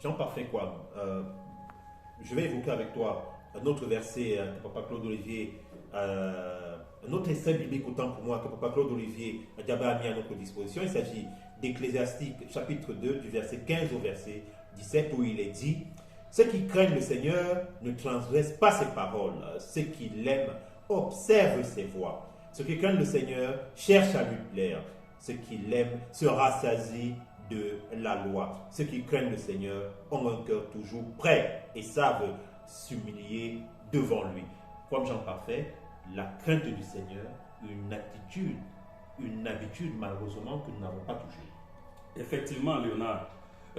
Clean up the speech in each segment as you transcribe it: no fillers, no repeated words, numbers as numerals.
Jean Parfait quoi. Je vais évoquer avec toi un autre verset que Papa Claude Olivier, un autre essai biblique autant pour moi que Papa Claude Olivier a mis à notre disposition. Il s'agit d'Ecclésiastique chapitre 2 du verset 15 au verset 17 où il est dit: ceux qui craignent le Seigneur ne transgressent pas ses paroles, ceux qui l'aiment observent ses voies. Ceux qui craignent le Seigneur cherchent à lui plaire, ceux qui l'aiment se rassasient de la loi. Ceux qui craignent le Seigneur ont un cœur toujours prêt et savent s'humilier devant lui. Comme Jean Parfait, la crainte du Seigneur, une attitude, une habitude malheureusement que nous n'avons pas toujours. Effectivement, Léonard,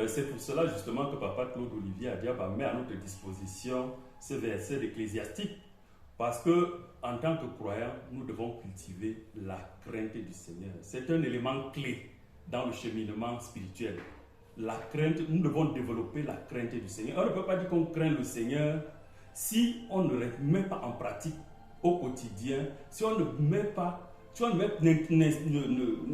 c'est pour cela justement que Papa Claude Olivier Adiaba met à notre disposition ce verset d'Ecclésiastique. Parce que, en tant que croyants, nous devons cultiver la crainte du Seigneur. C'est un élément clé dans le cheminement spirituel. La crainte, nous devons développer la crainte du Seigneur. On ne peut pas dire qu'on craint le Seigneur si on ne le met pas en pratique au quotidien, si on ne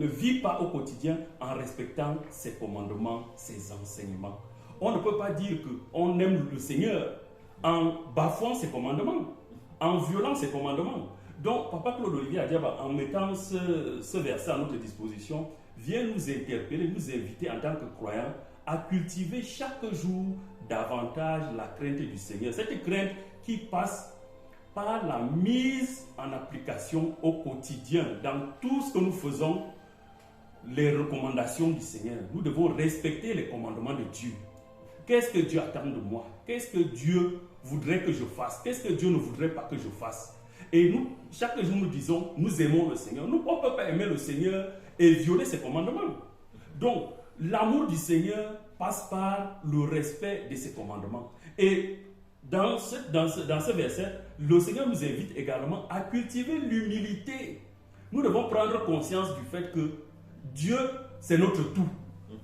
vit pas au quotidien en respectant ses commandements, ses enseignements. On ne peut pas dire qu'on aime le Seigneur en bafouant ses commandements, en violant ses commandements. Donc, Papa Claude Olivier Adiaba, en mettant ce verset à notre disposition, vient nous interpeller, nous inviter en tant que croyants à cultiver chaque jour davantage la crainte du Seigneur. Cette crainte qui passe par la mise en application au quotidien, dans tout ce que nous faisons, les recommandations du Seigneur. Nous devons respecter les commandements de Dieu. Qu'est-ce que Dieu attend de moi? Qu'est-ce que Dieu voudrait que je fasse? Qu'est-ce que Dieu ne voudrait pas que je fasse? Et nous, chaque jour, nous disons, nous aimons le Seigneur. Nous, on ne peut pas aimer le Seigneur et violer ses commandements. Donc, l'amour du Seigneur passe par le respect de ses commandements. Et dans ce verset, le Seigneur nous invite également à cultiver l'humilité. Nous devons prendre conscience du fait que Dieu, c'est notre tout.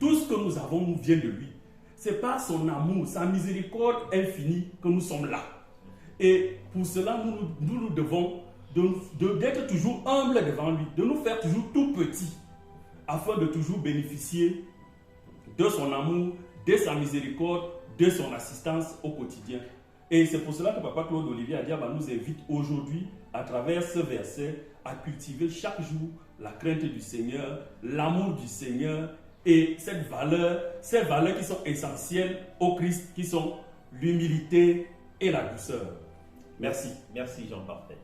Tout ce que nous avons nous vient de lui. C'est par son amour, sa miséricorde infinie que nous sommes là. Et pour cela, nous devons d'être toujours humbles devant lui, de nous faire toujours tout petits, afin de toujours bénéficier de son amour, de sa miséricorde, de son assistance au quotidien. Et c'est pour cela que Papa Claude Olivier Adiaba nous invite aujourd'hui, à travers ce verset, à cultiver chaque jour la crainte du Seigneur, l'amour du Seigneur et ces valeurs qui sont essentielles au Christ, qui sont l'humilité et la douceur. Merci. Merci Jean Parfait.